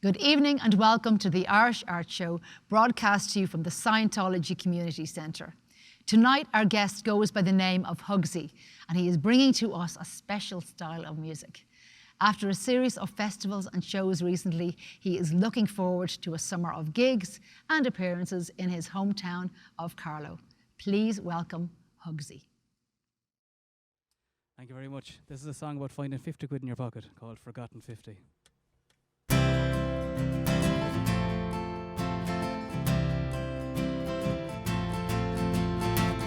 Good evening and welcome to the Irish Art Show, broadcast to you from the Scientology Community Centre. Tonight our guest goes by the name of Hugsie, and he is bringing to us a special style of music. After a series of festivals and shows recently, he is looking forward to a summer of gigs and appearances in his hometown of Carlow. Please welcome Hugsie. Thank you very much. This is a song about finding 50 quid in your pocket called Forgotten 50.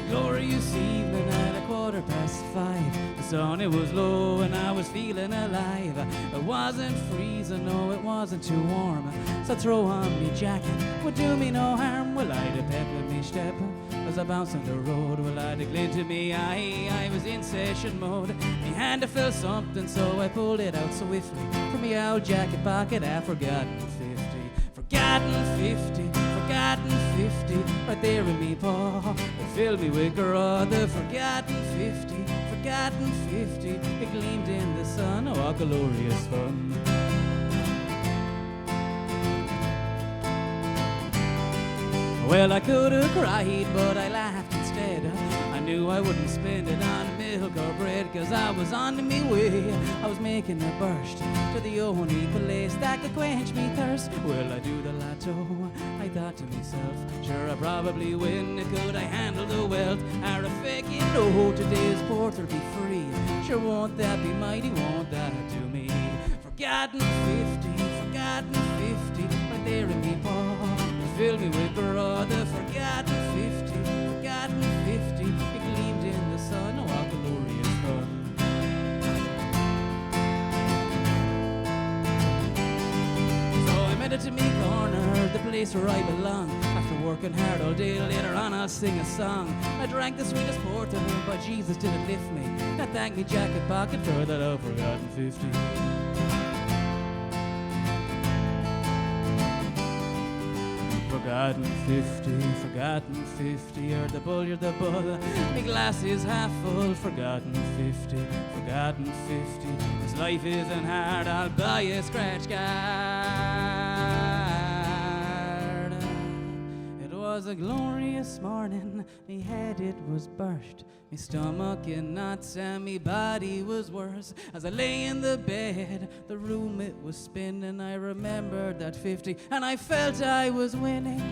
Glorious evening at 5:15. The sun, it was low and I was feeling alive. It wasn't freezing, no, it wasn't too warm. So throw on me jacket, would do me no harm. Well, I'd a pep in me step as I bounced on the road. Well, I'd a glint in me eye, I was in session mode. Me hand I felt something, so I pulled it out swiftly from me old jacket pocket. I forgotten 50, forgotten 50. Forgotten 50, right there in me paw. It filled me with growth. The forgotten 50, forgotten 50. It gleamed in the sun. Oh, glorious fun. Well, I could have cried, but I laughed instead. I knew I wouldn't spend it on milk or bread, 'cause I was on me way. I was making a burst to the only place that could quench me thirst. Well, I do the lotto, I thought to myself, sure I probably win. Could I handle the wealth? Or a fake, you know, today's port'll be free. Sure, won't that be mighty, won't that do me? Forgotten 50, forgotten 50, right there in me paw. Fill me with growth. The forgotten 50, forgotten 50. It gleamed in the sun. Oh, what glorious fun. So I made it to me corner, the place where I belong. After working hard all day, later on I'll sing a song. I drank the sweetest porter, but Jesus didn't lift me. I thank me jacket pocket for that I've forgotten 50. Forgotten 50, forgotten 50. You're the bull, you're the bull. My glass is half full. Forgotten 50, forgotten 50. This life isn't hard, I'll buy a scratch card. It was a glorious morning. Me head, it was burst. Me stomach in knots and me body was worse. As I lay in the bed, the room it was spinning. I remembered that 50 and I felt I was winning.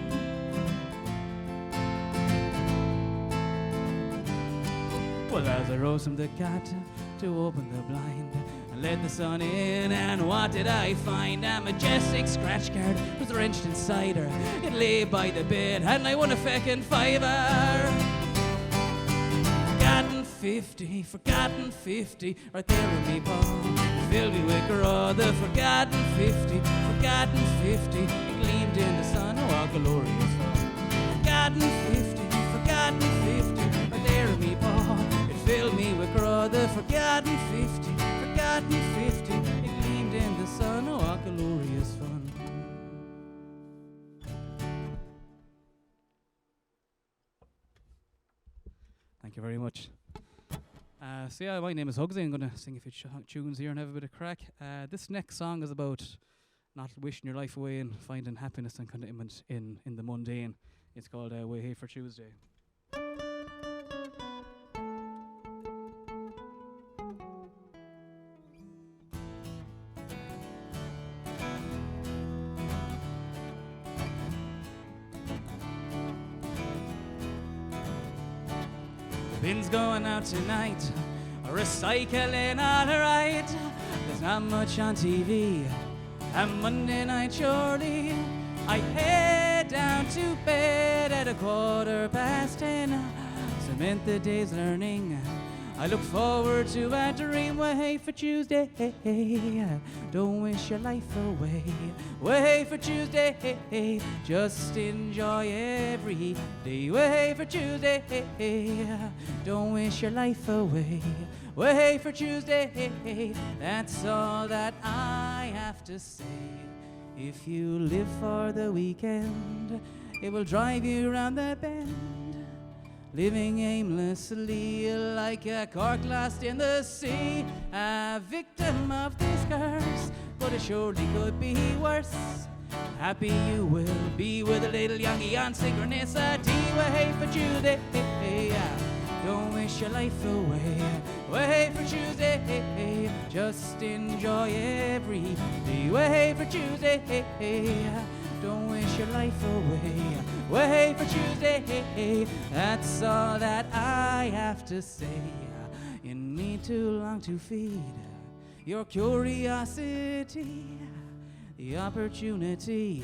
Well, as I rose from the cot to open the blind and let the sun in, and what did I find? A majestic scratch card was wrenched in cider. It lay by the bed and I won a feckin' fiver. 50, forgotten 50, right there in me palm. Filled me with growth. The forgotten 50, forgotten 50. It gleamed in the sun. Oh, how glorious fun. Forgotten 50, forgotten 50, right there in me palm. It filled me with growth. The forgotten 50, forgotten 50. It gleamed in the sun. Oh, how glorious fun. Thank you very much. So yeah, my name is Hugsie. I'm going to sing a few tunes here and have a bit of crack. This next song is about not wishing your life away and finding happiness and contentment in the mundane. It's called Way Hey for Tuesday. Bin's going out tonight, recycling all right. There's not much on TV, and Monday night surely I head down to bed at 10:15. Cement the day's learning. I look forward to a dream. Way for Tuesday, don't wish your life away. Way for Tuesday, just enjoy every day. Way for Tuesday, don't wish your life away. Way for Tuesday, that's all that I have to say. If you live for the weekend, it will drive you round the bend. living aimlessly like a cork lost in the sea, a victim of this curse, but it surely could be worse. Happy you will be with a little youngie on synchronicity. Way for Tuesday, don't wish your life away. Way for Tuesday, just enjoy every day. Way for Tuesday, don't wish your life away. Way for Tuesday, that's all that I have to say. You need too long to feed your curiosity. The opportunity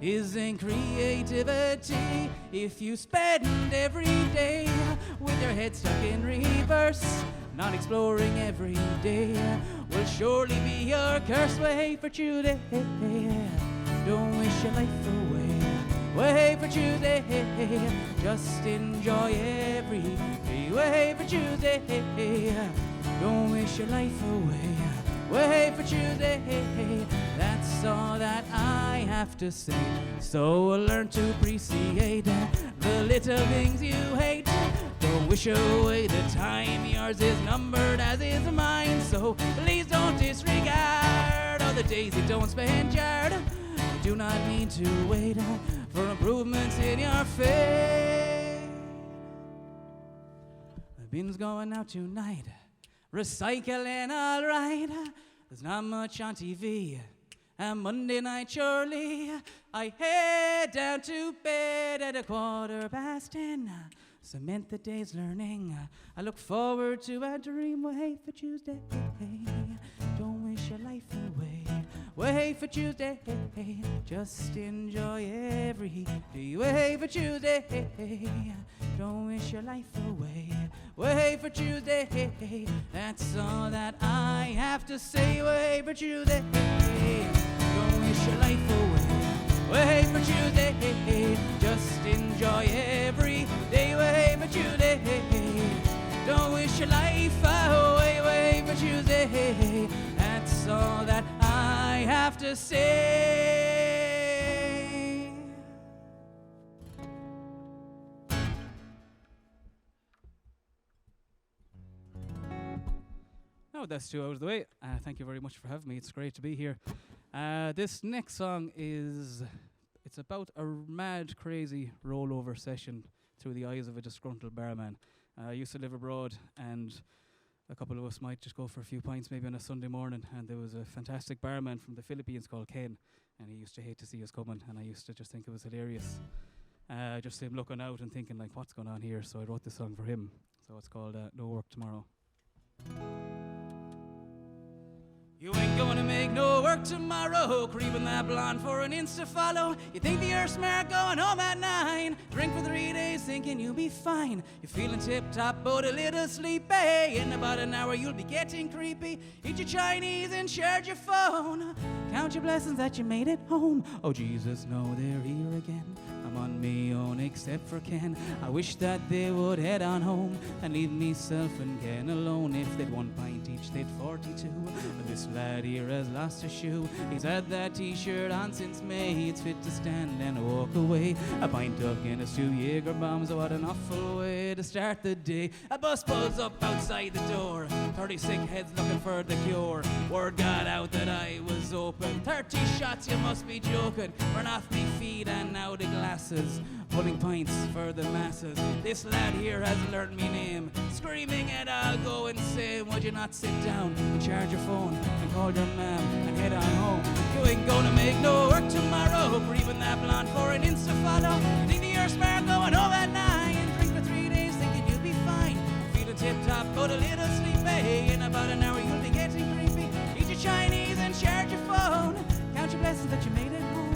is in creativity. If you spend every day with your head stuck in reverse, not exploring every day will surely be your curse. Way for Tuesday, don't wish your life away. Way for Tuesday, just enjoy every day. Way for Tuesday, don't wish your life away. Way for Tuesday, that's all that I have to say. So learn to appreciate the little things you hate. Don't wish away the time, yours is numbered as is mine. So please don't disregard all the days you don't spend yard. You do not need to wait for improvements in your fate. The bin's going out tonight, recycling all right. There's not much on TV, and Monday night surely I head down to bed at 10:15. Cement the day's learning. I look forward to a dream. Way for Tuesday, don't wish your life away. Way for Tuesday, just enjoy every day. Way for Tuesday, don't wish your life away. Way for Tuesday, that's all that I have to say. Way for Tuesday, don't wish your life away. Way for Tuesday, just enjoy every day. Way for Tuesday, don't wish your life away. Way for Tuesday, that's all that I have to say. Now that's 2 hours of the way. Thank you very much for having me. It's great to be here. This next song it's about a mad, crazy rollover session through the eyes of a disgruntled barman. I used to live abroad, and a couple of us might just go for a few pints maybe on a Sunday morning, and there was a fantastic barman from the Philippines called Ken, and he used to hate to see us coming, and I used to just think it was hilarious. Just him looking out and thinking like, what's going on here? So I wrote this song for him. So it's called No Work Tomorrow. You ain't gonna make no work tomorrow, creeping that blonde for an insta follow. You think you're smart going home at 9, drink for 3 days thinking you'll be fine. You're feeling tip-top but a little sleepy, in about an hour you'll be getting creepy. Eat your Chinese and charge your phone, count your blessings that you made it home. Oh Jesus, no, they're here again. I'm on me own except for Ken. I wish that they would head on home and leave myself and Ken alone. If they'd 1 pint each, they'd 42. But this lad here has lost a shoe. He's had that t-shirt on since May. It's fit to stand and walk away. A pint of Guinness, 2 Jaeger bombs. What an awful way to start the day. A bus pulls up outside the door, 30 sick heads looking for the cure. Word got out that I was open. 30 shots, you must be joking. Burn off me feet and now the glasses, pulling pints for the masses. This lad here has learned me name, screaming and I'll go insane. Would you not sit down and charge your phone and call your ma'am and head on home? You ain't gonna make no work tomorrow, breathing that blonde for an insta follow. Think you're smart going home at 9, drink for 3 days thinking you'll be fine. Feeling tip-top but a little sleepy, in about an hour you'll be getting creepy. Eat your Chinese and charge your phone, count your blessings that you made it home.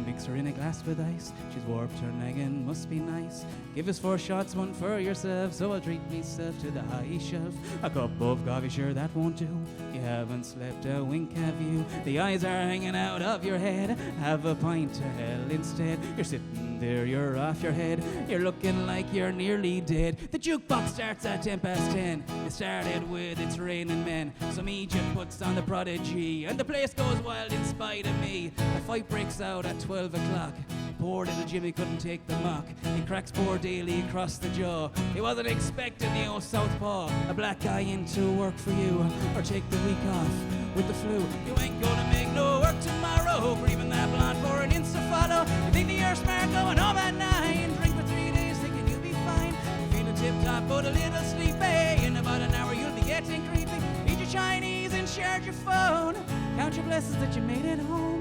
Mixer in a glass with ice. She's warped her noggin, must be nice. Give us 4 shots, 1 for yourself, so I'll treat myself to the high shelf. A cup of coffee, sure that won't do. You haven't slept a wink, have you? The eyes are hanging out of your head. Have a pint to hell instead. You're sitting there, you're off your head. You're looking like you're nearly dead. The jukebox starts at 10:10. It started with It's Raining Men. Some Egypt puts on the Prodigy, and the place goes wild in spite of me. A fight breaks out at 12 o'clock. poor little Jimmy couldn't take the mock. He cracks poor Daly across the jaw. He wasn't expecting the old southpaw, a black guy into work for you, or take the week off with the flu. You ain't gonna make no work tomorrow, grieving that blonde for an insta follow. You think you're smart going home at 9, drink for 3 days thinking you'll be fine. You're feeling tip-top but a little sleepy, in about an hour you'll be getting creepy. Eat your Chinese and share your phone, count your blessings that you made it home.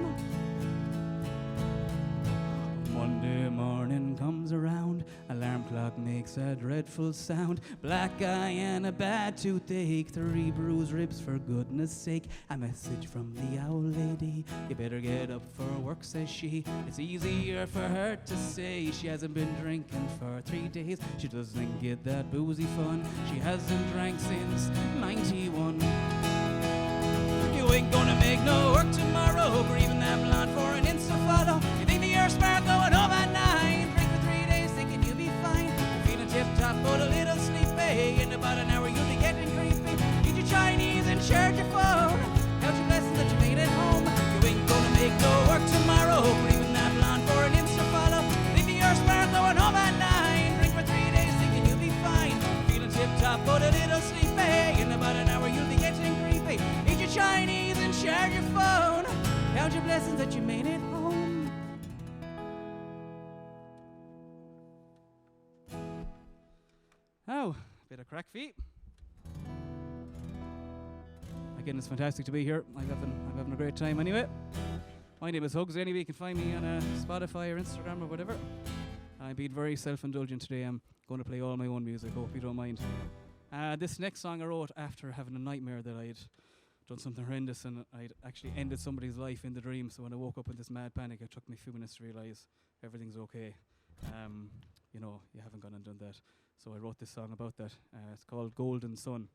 Monday morning comes around, alarm clock makes a dreadful sound. Black eye and a bad toothache, 3 bruised ribs for goodness sake. A message from the owl lady, you better get up for work, says she. It's easier for her to say she hasn't been drinking for 3 days. She doesn't get that boozy fun, she hasn't drank since 91. You ain't gonna make no work tomorrow, grieving that blonde for an insta follow. You think that you're smart going home at 9, drink for 3 days thinking you'll be fine. Feeling tip-top but a little sleepy, in about an hour you'll be getting creepy. Eat your Chinese and charge your phone, count your blessings that you made at home. You ain't gonna make no work tomorrow, grieving that blonde for an insta follow. Think that you're smart going home at 9, drink for 3 days thinking you'll be fine. Feeling tip-top but a little sleepy, in about an hour you'll be getting creepy. Eat your Chinese and share your phone, count your blessings that you made it home. Oh, bit of crack feet. Again, it's fantastic to be here. I'm having a great time anyway. My name is Hugsie. Anyway, you can find me on Spotify or Instagram or whatever. I'm being very self-indulgent today. I'm going to play all my own music, hope you don't mind. This next song I wrote after having a nightmare that I'd done something horrendous and I'd actually ended somebody's life in the dream. So when I woke up in this mad panic, it took me a few minutes to realise everything's okay. You know, you haven't gone and done that. So I wrote this song about that. It's called Golden Sun.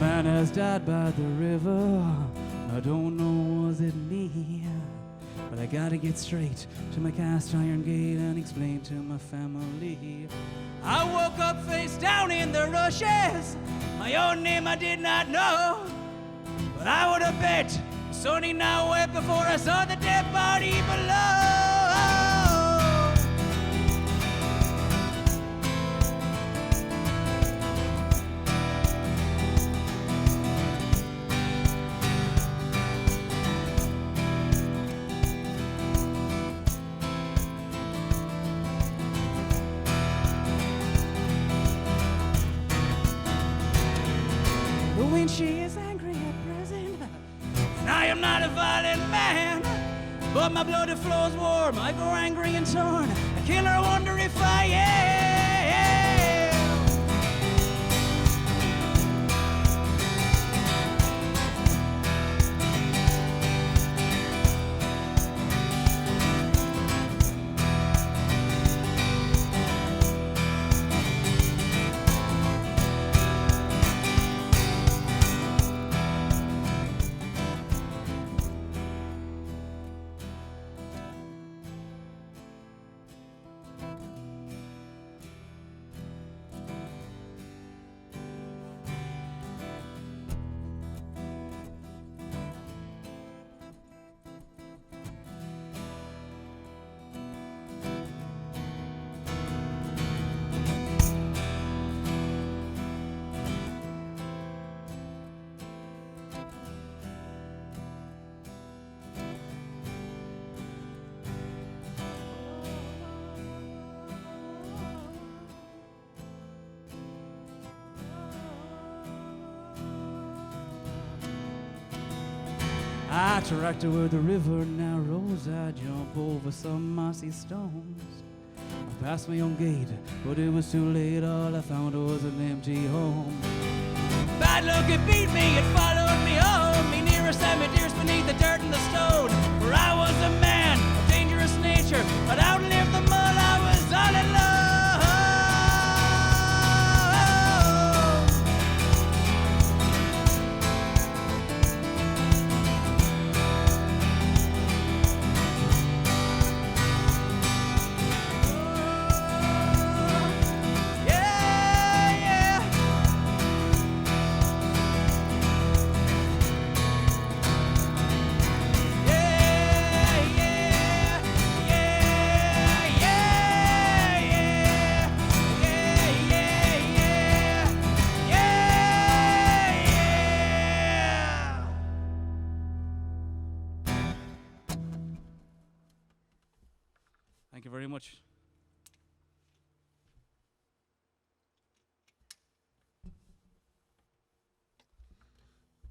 Man has died by the river. I don't know, was it me? But I gotta get straight to my cast iron gate and explain to my family. I woke up face down in the rushes. My own name I did not know, but I would have bet Sonny now wept before I saw the dead body below. When she is angry at present, and I am not a violent man, but my blood it flows warm. I go angry and torn. I kill her, wonder if I am. I tracked her where the river narrows. I jump over some mossy stones. I passed my own gate, but it was too late. All I found was an empty home. Bad luck, it beat me, it followed me home. Me nearest and me dearest beneath the dirt and the stone. For I was a man of dangerous nature, but outlived the mud, I was all alone. you very much.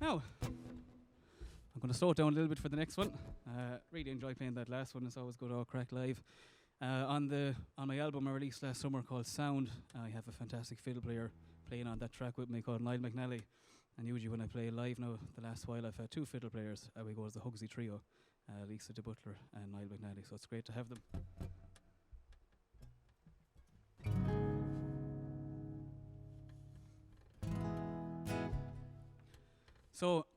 Now, I'm going to slow it down a little bit for the next one. Really enjoy playing that last one. It's always good to crack live. On my album I released last summer called Sound, I have a fantastic fiddle player playing on that track with me called Niall McNally. And usually when I play live now, the last while I've had two fiddle players. We go as the Hugsie trio, Lisa de Butler and Niall McNally. So it's great to have them. So,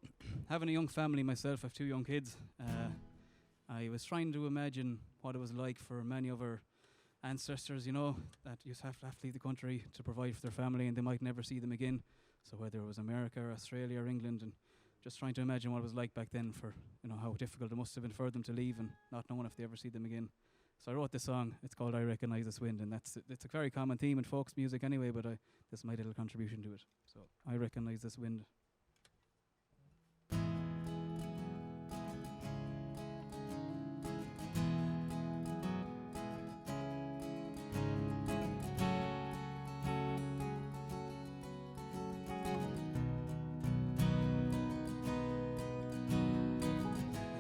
having a young family myself, I have two young kids. I was trying to imagine what it was like for many of our ancestors, you know, that used to have to leave the country to provide for their family and they might never see them again. So whether it was America or Australia or England, and just trying to imagine what it was like back then for, you know, how difficult it must have been for them to leave and not knowing if they ever see them again. So I wrote this song. It's called I Recognise This Wind, and it's a very common theme in folk music anyway, but this is my little contribution to it. So I recognise this wind.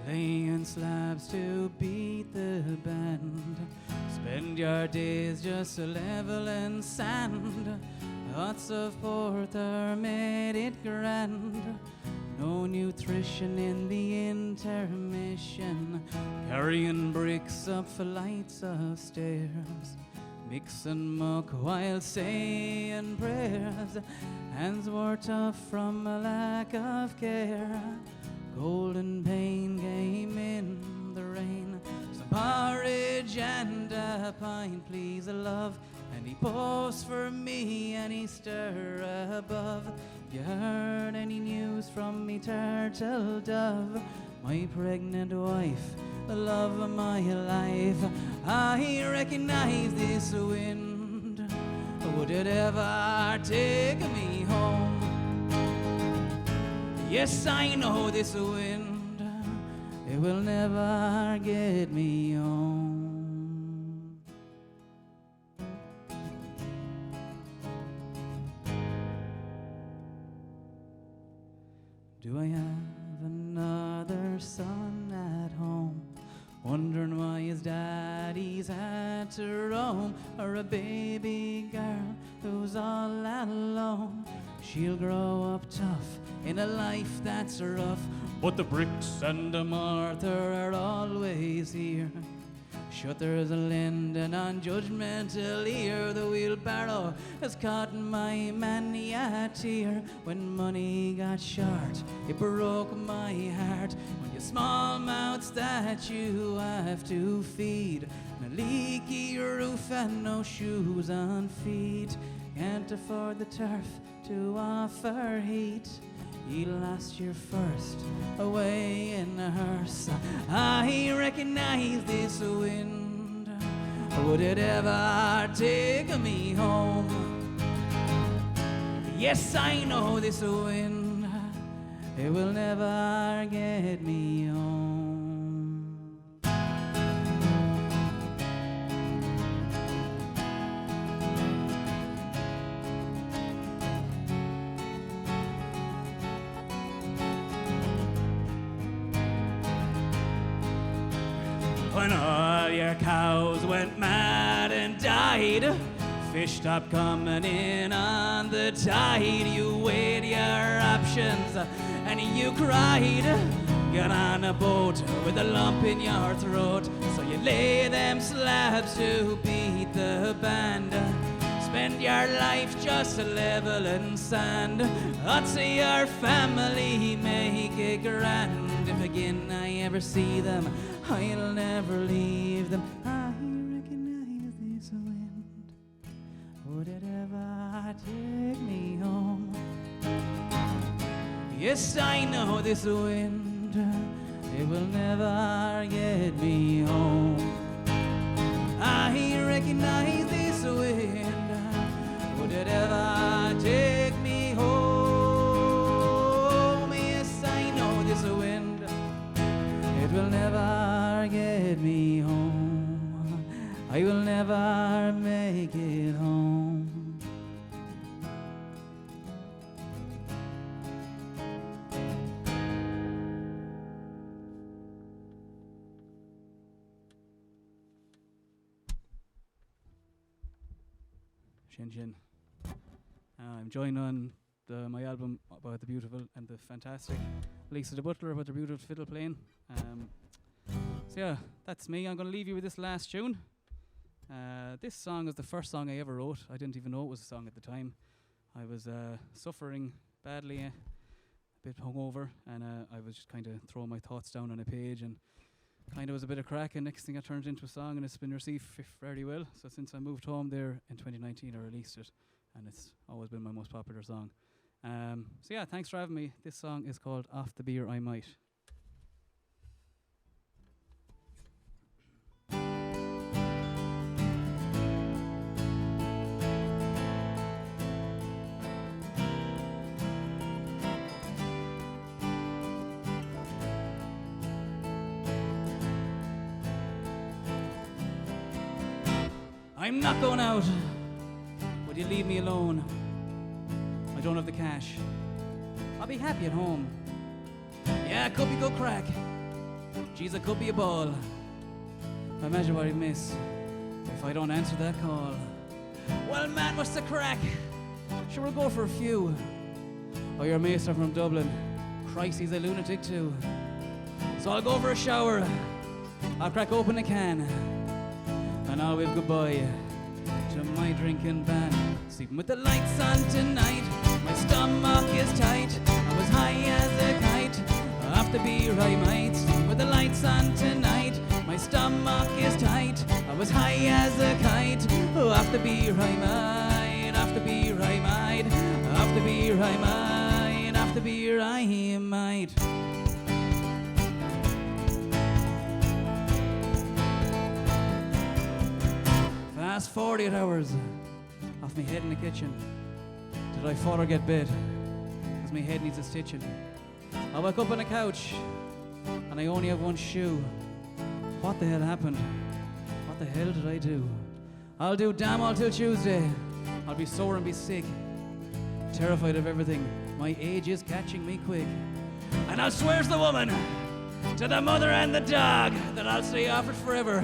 Laying slabs to beat the band. Spend your days just leveling sand. Lots of porter made it grand. No nutrition in the intermission. Carrying bricks up flights of stairs. Mixing muck while saying prayers. Hands were tough from a lack of care. Golden pain came in the rain. Some porridge and a pint, please, love. And he pours for me and he stir above. You heard any news from me turtle dove? My pregnant wife, the love of my life. I recognize this wind. Would it ever take me home? Yes, I know this wind, it will never get me home. Do I have another son at home, wondering why his daddy's had to roam? Or a baby girl who's all alone? She'll grow up tough in a life that's rough, but the bricks and the mortar are always here. Shutters are lending on judgmental ear. The wheelbarrow has caught my many a tear. When money got short, it broke my heart. When your small mouths that you have to feed, and a leaky roof and no shoes on feet, can't afford the turf to offer heat. He lost your first away in a hearse. I recognize this wind. Would it ever take me home? Yes, I know this wind. It will never get me home. When all your cows went mad and died, fish stopped coming in on the tide. You weighed your options and you cried. Got on a boat with a lump in your throat, so you lay them slabs to beat the band. Spend your life just leveling sand. I'd say your family make it grand. If again I ever see them, I'll never leave them. I recognize this wind. Would it ever take me home? Yes, I know this wind. It will never get me home. I recognize this wind. Would it ever take me home? Yes, I know this wind. It will never get me home. I Chin Chin. I'm joined on my album about the beautiful and the fantastic Lisa the Butler about the beautiful fiddle playing. So yeah, that's me. I'm going to leave you with this last tune. This song is the first song I ever wrote. I didn't even know it was a song at the time. I was suffering badly, a bit hungover, and I was just kind of throwing my thoughts down on a page, and kind of was a bit of crack, and next thing it turned into a song, and it's been received fairly well. So since I moved home there in 2019, I released it, and it's always been my most popular song. So yeah, thanks for having me. This song is called Off the Beer I Might. I'm not going out. Would you leave me alone? I don't have the cash. I'll be happy at home. Yeah, it could be good crack. Geez, it could be a ball. Imagine what I'd miss if I don't answer that call. Well, man, what's the crack? Sure, we'll go for a few. Oh, your mates are from Dublin. Christ, he's a lunatic too. So I'll go for a shower. I'll crack open a can. And I'll wave goodbye to my drinking ban. Sleeping with the lights on tonight. My stomach is tight. I was high as a kite. Off the beer I might. Sleeping with the lights on tonight. My stomach is tight. I was high as a kite. Off the beer I might. Off the beer I might. Off the beer I might. Off the beer I might. Fast 48 hours off me head in the kitchen. Did I fall or get bit? Cause my head needs a stitching. I woke up on the couch and I only have one shoe. What the hell happened? What the hell did I do? I'll do damn all till Tuesday. I'll be sore and be sick. Terrified of everything. My age is catching me quick. And I'll swear to the woman, to the mother and the dog, that I'll stay off it forever.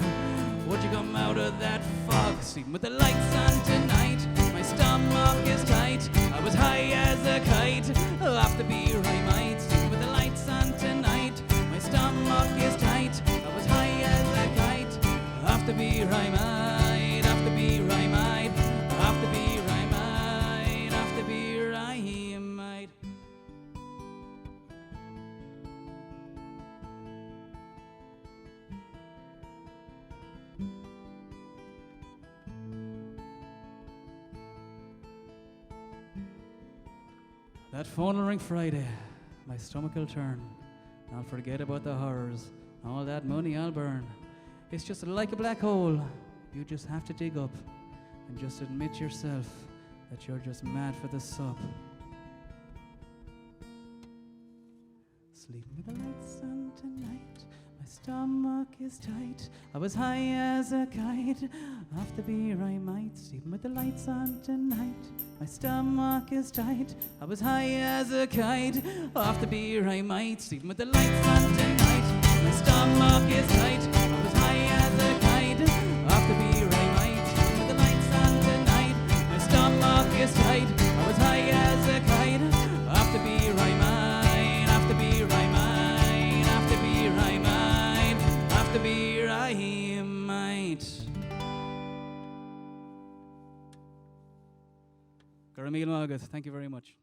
Would you come out of that fog? Sleeping with the lights on tonight. My stomach is tight. I was high as a kite. Off the beer I might. Sleeping with the lights on tonight. My stomach is tight. I was high as a kite. Off the beer I might. Off the beer I might. Off the beer I might. Off the beer I might. That phone will ring Friday, my stomach will turn, and I'll forget about the horrors, all that money I'll burn. It's just like a black hole, you just have to dig up, and just admit yourself that you're just mad for the sup. Sleeping with the lights on tonight, my stomach is tight, I was high as a kite, off the beer I might. Sleeping with the lights on tonight, my stomach is tight, I was high as a kite, off the beer I might. Sleeping with the lights on tonight, my stomach is tight, I was high as a kite, off the beer I might. Sleeping with the lights on tonight, my stomach is tight, I was high as a kite, off the beer I might, off the beer I might, off the beer I might, off the beer I might. Garamil Magat, thank you very much.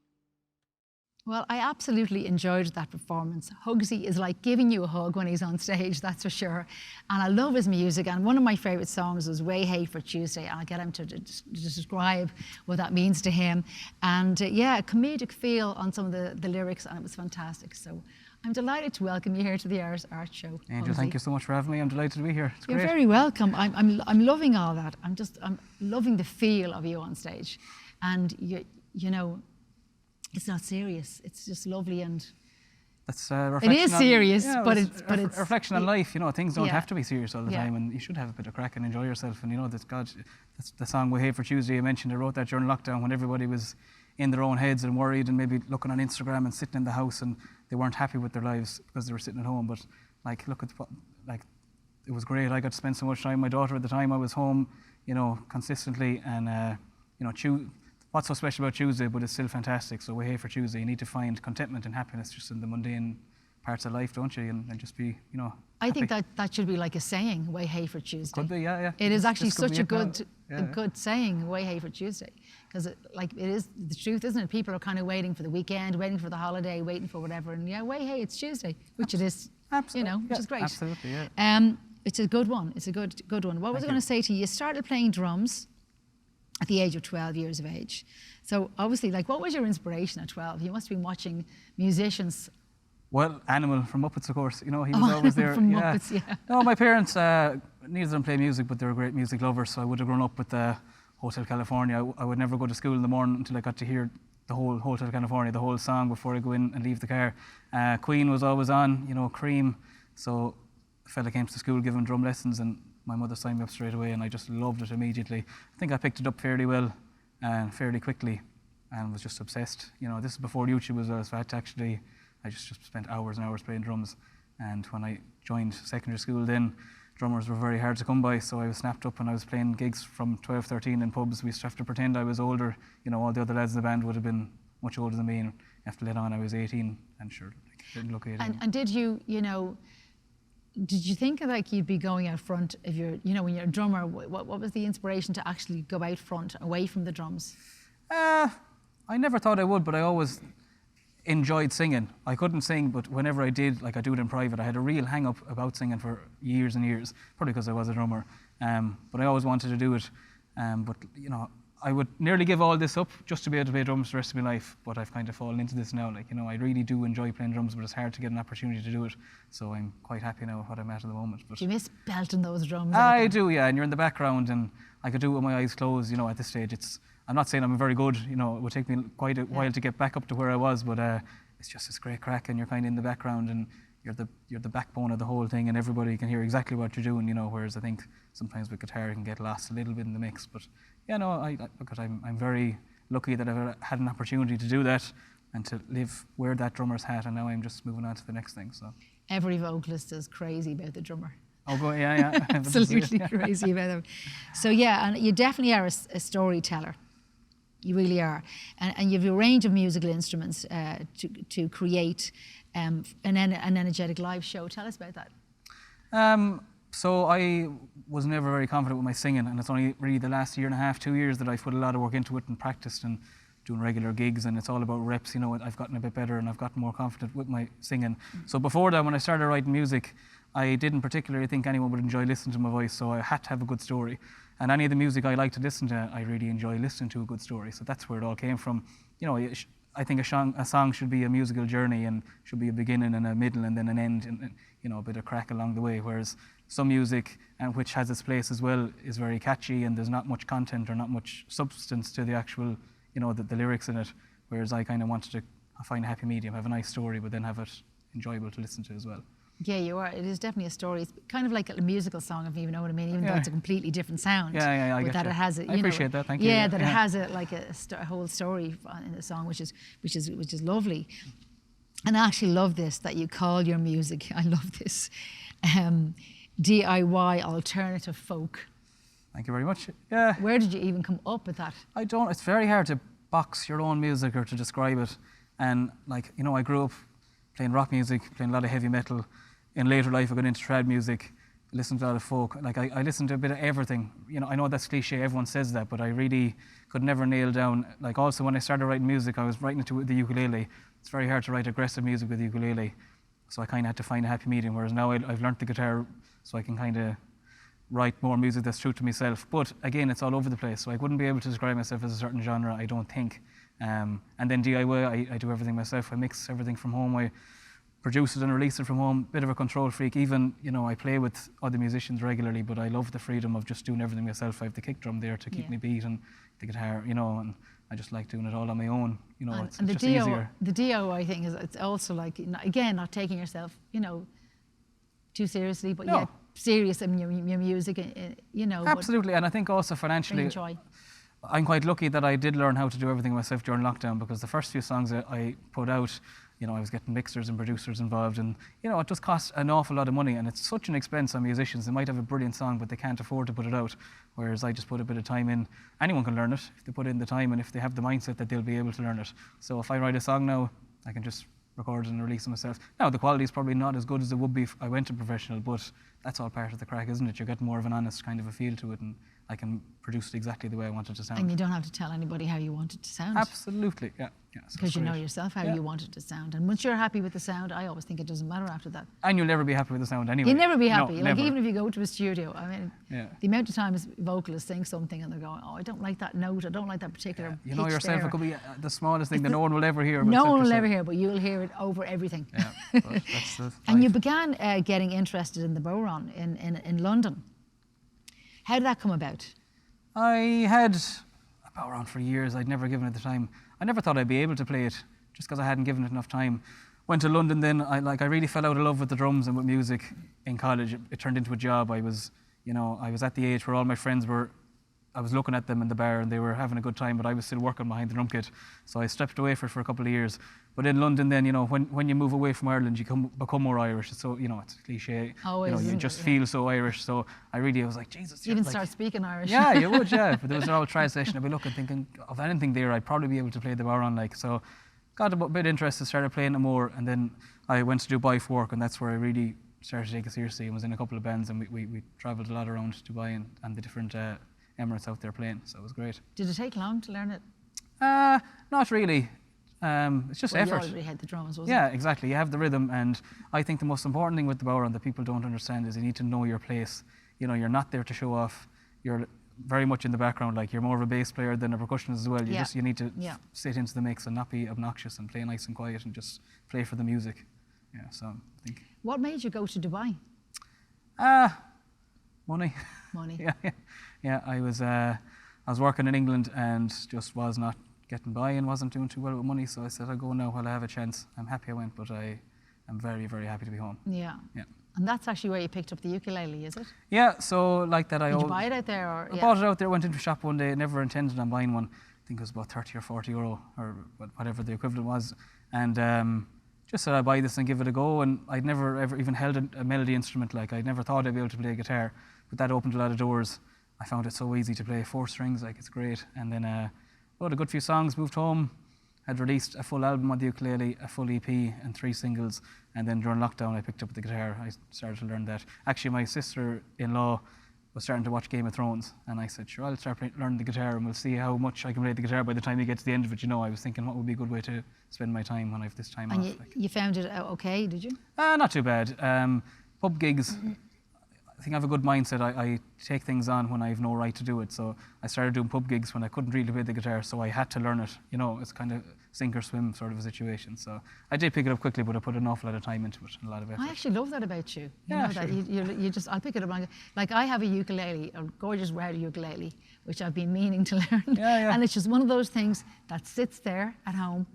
Well, I absolutely enjoyed that performance. Hugsie is like giving you a hug when he's on stage, that's for sure. And I love his music. And one of my favourite songs was Way Hey for Tuesday. I'll get him to describe what that means to him. And yeah, a comedic feel on some of the lyrics, and it was fantastic. So I'm delighted to welcome you here to the Irish Art Show. Angel, thank you so much for having me. I'm delighted to be here. It's You're great. very welcome. I'm loving all that. I'm loving the feel of you on stage. And you know, it's not serious. It's just lovely, and That's a reflection. it is on, serious, yeah, but it's it's a reflection on life. You know, things don't yeah. have to be serious all the Yeah. time, and you should have a bit of crack and enjoy yourself. And you know, that's the song "We Hate for Tuesday." I mentioned I wrote that during lockdown when everybody was in their own heads and worried, and maybe looking on Instagram and sitting in the house, and they weren't happy with their lives because they were sitting at home. But like, look at it was great. I got to spend so much time with my daughter at the time. I was home, you know, consistently, and you know, what's so special about Tuesday, but it's still fantastic. So way hey for Tuesday. You need to find contentment and happiness just in the mundane parts of life, don't you? And just be, you know, I think happy. that should be like a saying, way hey for Tuesday. Could be, yeah. It is actually This could such be a it now. good, Yeah, a good saying, way hey for Tuesday. Because it is the truth, isn't it? People are kind of waiting for the weekend, waiting for the holiday, waiting for whatever. And yeah, way hey, it's Tuesday, which it is, you know, which is great. Absolutely, yeah. It's a good one. It's a good one. What was I going to say to you? You started playing drums at the age of 12 years of age. So obviously, like, what was your inspiration at 12? You must have been watching musicians. Well, Animal from Muppets, of course. You know, he was always there. From Muppets, yeah. No, my parents, neither of them play music, but they were great music lovers. So I would have grown up with Hotel California. I would never go to school in the morning until I got to hear the whole Hotel California, the whole song before I go in and leave the car. Queen was always on, you know, Cream. So a fella came to school giving drum lessons, and my mother signed me up straight away, and I just loved it immediately. I think I picked it up fairly well and fairly quickly, and was just obsessed. You know, this is before YouTube was so I just spent hours and hours playing drums. And when I joined secondary school then, drummers were very hard to come by, so I was snapped up and I was playing gigs from 12, 13 in pubs. We used to have to pretend I was older. You know, all the other lads in the band would have been much older than me, and after let on I was 18, and sure, like, didn't look 18. And did you know, did you think like you'd be going out front if you're, you know, when you're a drummer, what was the inspiration to actually go out front, away from the drums? I never thought I would, but I always enjoyed singing. I couldn't sing, but whenever I did, like I do it in private, I had a real hang-up about singing for years and years, probably because I was a drummer. But I always wanted to do it. But, you know, I would nearly give all this up just to be able to play drums the rest of my life, but I've kind of fallen into this now. Like, you know, I really do enjoy playing drums, but it's hard to get an opportunity to do it. So I'm quite happy now with what I'm at the moment. But do you miss belting those drums? I do, yeah, and you're in the background, and I could do it with my eyes closed, you know, at this stage. I'm not saying I'm very good, you know, it would take me quite a while to get back up to where I was, but it's great crack, and you're kind of in the background, and you're the backbone of the whole thing, and everybody can hear exactly what you're doing, you know, whereas I think sometimes with guitar you can get lost a little bit in the mix. But yeah, no, because I'm very lucky that I've had an opportunity to do that and to wear that drummer's hat, and now I'm just moving on to the next thing. So every vocalist is crazy about the drummer. Oh, yeah. Absolutely crazy about them. So yeah, and you definitely are a storyteller. You really are. And you have a range of musical instruments to create an energetic live show. Tell us about that. So I was never very confident with my singing, and it's only really the last year and a half, 2 years that I've put a lot of work into it and practiced and doing regular gigs, and it's all about reps. You know, I've gotten a bit better and I've gotten more confident with my singing. So before that, when I started writing music, I didn't particularly think anyone would enjoy listening to my voice, so I had to have a good story. And any of the music I like to listen to, I really enjoy listening to a good story. So that's where it all came from. You know, I think a song should be a musical journey and should be a beginning and a middle and then an end, and you know, a bit of crack along the way. Whereas some music, and which has its place as well, is very catchy and there's not much content or not much substance to the actual, you know, the lyrics in it. Whereas I kind of wanted to find a happy medium, have a nice story, but then have it enjoyable to listen to as well. Yeah, you are. It is definitely a story. It's kind of like a musical song, if you know what I mean, even though it's a completely different sound. Yeah, I but get that you. it has it. I appreciate that. Thank you. Yeah, that it has a whole story in the song, which is lovely. And I actually love this, that you call your music. I love this. DIY alternative folk. Thank you very much. Yeah. Where did you even come up with that? I don't. It's very hard to box your own music or to describe it. And like, you know, I grew up playing rock music, playing a lot of heavy metal. In later life, I got into trad music, listened to a lot of folk. Like I listened to a bit of everything. You know, I know that's cliche, everyone says that, but I really could never nail down. Like also when I started writing music, I was writing it to the ukulele. It's very hard to write aggressive music with the ukulele. So I kind of had to find a happy medium, whereas now I've learnt the guitar, so I can kind of write more music that's true to myself. But again, it's all over the place, so I wouldn't be able to describe myself as a certain genre, I don't think. And then DIY, I do everything myself. I mix everything from home. I produce it and release it from home. Bit of a control freak. Even, you know, I play with other musicians regularly, but I love the freedom of just doing everything myself. I have the kick drum there to keep me beat, and the guitar, you know, and I just like doing it all on my own. You know, it's just easier. The DIY thing is, it's also like, again, not taking yourself, you know, too seriously, but yet serious in your music, you know. Absolutely, and I think also financially, enjoy. I'm quite lucky that I did learn how to do everything myself during lockdown, because the first few songs I put out, you know, I was getting mixers and producers involved, and you know, it just costs an awful lot of money, and it's such an expense on musicians. They might have a brilliant song, but they can't afford to put it out. Whereas I just put a bit of time in. Anyone can learn it if they put in the time and if they have the mindset that they'll be able to learn it. So if I write a song now, I can just record it and release it myself. Now the quality is probably not as good as it would be if I went to professional, but that's all part of the crack, isn't it? You're getting more of an honest kind of a feel to it, and I can produce it exactly the way I want it to sound. And you don't have to tell anybody how you want it to sound. Absolutely, yeah. So because you know yourself how you want it to sound. And once you're happy with the sound, I always think it doesn't matter after that. And you'll never be happy with the sound anyway. You'll never be happy. No, like never. even if you go to a studio, I mean, the amount of times vocalists sing something and they're going, oh, I don't like that note, I don't like that particular You know pitch yourself, there. it could be the smallest thing that no one will ever hear. No one will ever hear, but you'll hear it over everything. Yeah, but that's the And you began getting interested in the bodhrán in London. How did that come about? I had a bodhrán for years. I'd never given it the time. I never thought I'd be able to play it, just because I hadn't given it enough time. Went to London then. I really fell out of love with the drums and with music in college. It turned into a job. I was at the age where all my friends were. I was looking at them in the bar and they were having a good time, but I was still working behind the drum kit. So I stepped away for a couple of years. But in London then, you know, when you move away from Ireland, you become more Irish. So, you know, it's cliche. Always, you know, you just feel so Irish. So I was like, Jesus. You even start speaking Irish. Yeah, you would, yeah. But there was an old translation. I'd be looking, thinking of anything there, I'd probably be able to play the bodhrán like. So got a bit interested, started playing it more. And then I went to Dubai for work, and that's where I really started to take it seriously and was in a couple of bands. And we travelled a lot around Dubai and the different Emirates out there playing, so it was great. Did it take long to learn it? Not really. It's just effort. You already had the drums, wasn't Yeah, exactly. You have the rhythm, and I think the most important thing with the bodhrán that people don't understand is you need to know your place. You know, you're not there to show off. You're very much in the background, like you're more of a bass player than a percussionist as well. You need to sit into the mix and not be obnoxious and play nice and quiet and just play for the music. Yeah, so I think. What made you go to Dubai? Money. Money. Yeah. I was working in England and just was not getting by and wasn't doing too well with money. So I said, I'll go now while I have a chance. I'm happy I went, but I am very, very happy to be home. Yeah. Yeah. And that's actually where you picked up the ukulele, is it? Yeah. So like that, Did you buy it out there, or? I bought it out there. Went into a shop one day. Never intended on buying one. I think it was about 30 or 40 euro or whatever the equivalent was, and just said I'd buy this and give it a go. And I'd never ever even held a melody instrument. Like I'd never thought I'd be able to play a guitar, but that opened a lot of doors. I found it so easy to play 4 strings, like it's great. And then wrote a good few songs, moved home, had released a full album on the ukulele, a full EP and 3 singles. And then during lockdown I picked up the guitar. I started to learn that. Actually my sister-in-law was starting to watch Game of Thrones, and I said, sure, I'll start learning the guitar and we'll see how much I can play the guitar by the time you get to the end of it. You know, I was thinking what would be a good way to spend my time when I have this time off. And you found it okay, did you? Not too bad. Pub gigs, I think I have a good mindset. I take things on when I have no right to do it. So I started doing pub gigs when I couldn't really play the guitar, so I had to learn it. You know, it's kind of sink or swim sort of a situation. So I did pick it up quickly, but I put an awful lot of time into it and a lot of effort. I actually love that about you. You Yeah, know that you just, I'll pick it up. Like I have a ukulele, a gorgeous red ukulele, which I've been meaning to learn. Yeah. And it's just one of those things that sits there at home,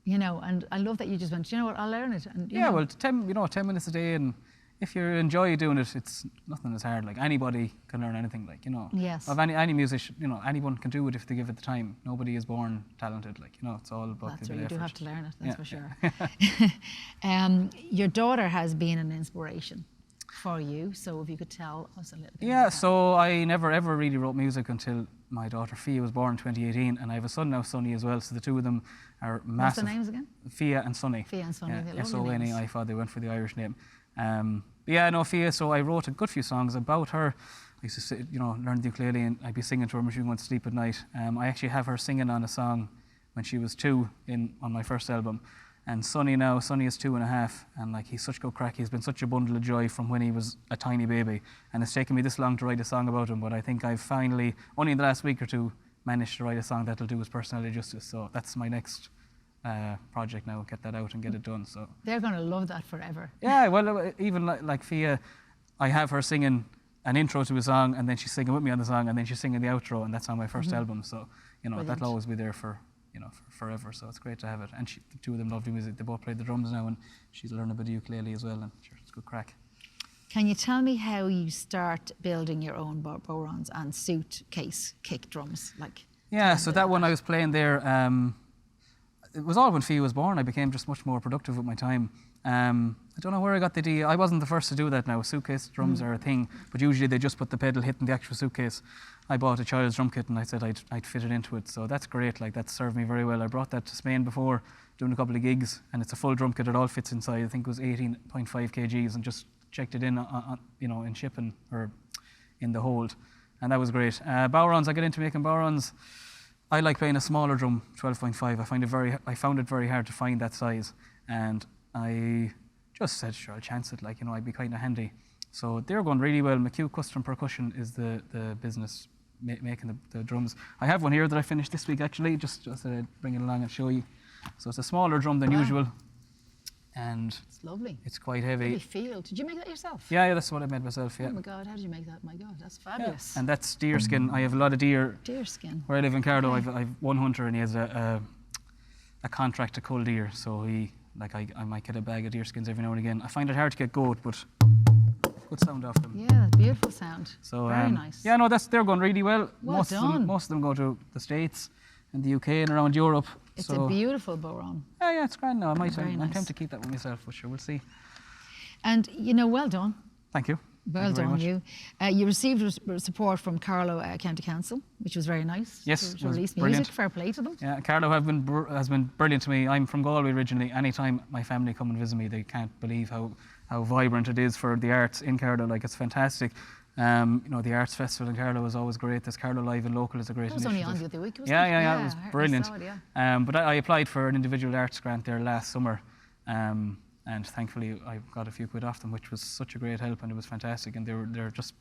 you know, and I love that you just went, you know what, I'll learn it. And, you know, well, 10 minutes a day, and if you enjoy doing it, it's nothing as hard. Like anybody can learn anything, like, you know. Yes. Of any musician, you know, anyone can do it if they give it the time. Nobody is born talented, like, you know, it's all about that's the where you effort. do have to learn it, that's for sure. Yeah. Your daughter has been an inspiration for you, so if you could tell us a little bit Yeah, about that. so I never ever really wrote music until my daughter Fia was born in 2018, and I have a son now, Sonny, as well. So the two of them are massive. What's the names again? Fia and Sonny. Fia and Sonny, they're lovely S-O-N-E, names. I thought they went for the Irish name. Fia, so I wrote a good few songs about her. I used to sit, you know, learn the ukulele and I'd be singing to her when she went to sleep at night. I actually have her singing on a song when she was 2 on my first album. And Sonny is 2.5, and like he's such good crack. He's been such a bundle of joy from when he was a tiny baby. And it's taken me this long to write a song about him, but I think I've finally, only in the last week or two, managed to write a song that'll do his personality justice. So that's my next project now, get that out and get it done. So They're going to love that forever. yeah, well, even like Fia, I have her singing an intro to a song, and then she's singing with me on the song, and then she's singing the outro, and that's on my first album. So, you know, Brilliant. that'll always be there for forever. So it's great to have it. And the two of them love the music. They both play the drums now, and she's learning a bit of ukulele as well, and sure, it's good crack. Can you tell me how you start building your own bodhráns and suitcase kick drums? Yeah, so that one I was playing there, it was all when Fia was born. I became just much more productive with my time. I don't know where I got the idea. I wasn't the first to do that now. Suitcase drums are a thing, but usually they just put the pedal hitting the actual suitcase. I bought a child's drum kit and I said I'd fit it into it. So that's great. Like, that served me very well. I brought that to Spain before, doing a couple of gigs, and it's a full drum kit. It all fits inside. I think it was 18.5 kgs, and just checked it in, in shipping or in the hold, and that was great. Bow rounds. I got into making bow rounds. I like playing a smaller drum, 12.5. I found it very hard to find that size, and I just said, sure, I'll chance it. Like, I'd be kind of handy. So they're going really well. McHugh Custom Percussion is the business making the drums. I have one here that I finished this week, actually. Just bring it along and show you. So it's a smaller drum than usual, and it's lovely. It's quite heavy. Lovely feel. Did you make that yourself? Yeah, that's what I made myself. Yeah. Oh my God, how did you make that? My God, that's fabulous. Yeah. And that's deer skin. I have a lot of deer. Deer skin. Where I live in Carlow, I've one hunter, and he has a contract to cull deer. So I might get a bag of deer skins every now and again. I find it hard to get goat, but good sound off them. Yeah, beautiful sound. So very nice. Yeah, no, they're going really well. Well done. Most of them go to the States and the UK and around Europe. It's a beautiful bow-on. Yeah, it's grand now. I'm nice. tempted to keep that one myself, but sure, we'll see. And, well done. Thank you. Well done, you. You received support from Carlow County Council, which was very nice. Yes, to release music. Fair play to them. Yeah, Carlow has been brilliant to me. I'm from Galway originally. Anytime my family come and visit me, they can't believe how vibrant it is for the arts in Carlow. Like, it's fantastic. The Arts Festival in Carlow is always great. There's Carlow Live and Local is a great initiative. It was only on the other week, wasn't it? Yeah, it was brilliant. I saw it, but I applied for an individual arts grant there last summer, and thankfully I got a few quid off them, which was such a great help, and it was fantastic. And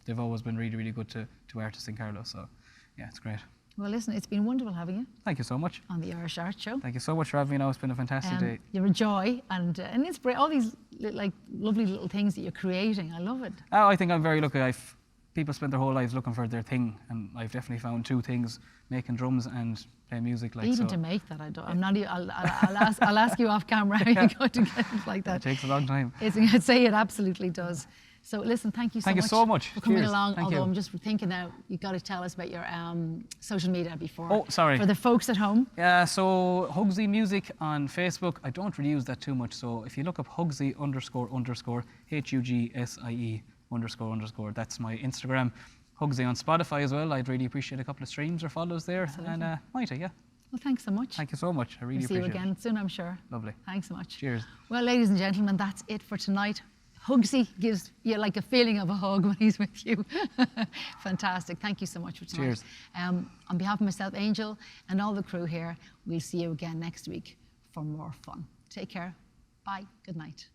they've always been really, really good to artists in Carlow. So yeah, it's great. Well, listen, it's been wonderful having you. Thank you so much. On the Irish Art Show. Thank you so much for having me. Now, it's been a fantastic day. You're a joy, and it's great. All these lovely little things that you're creating. I love it. Oh, I think I'm very lucky. People spend their whole lives looking for their thing, and I've definitely found two things: making drums and playing music. Even to make that, I'm not. I'll ask you off camera how you're going to get it like that. It takes a long time. I'd say it absolutely does. So listen, thank you so much for coming Cheers. along. Thank although you. I'm just thinking now, you've got to tell us about your social media before. Oh, sorry. For the folks at home. Yeah, so Hugsie Music on Facebook. I don't really use that too much. So if you look up Hugsie __ HUGSIE __. That's my Instagram. Hugsie on Spotify as well. I'd really appreciate a couple of streams or follows there. Absolutely. And might I, yeah. Well, thanks so much. Thank you so much. I really we'll appreciate it. See you again soon, I'm sure. Lovely. Thanks so much. Cheers. Well, ladies and gentlemen, that's it for tonight. Hugsie gives you like a feeling of a hug when he's with you. Fantastic. Thank you so much for tonight. Cheers. On behalf of myself, Angel, and all the crew here, we'll see you again next week for more fun. Take care. Bye. Good night.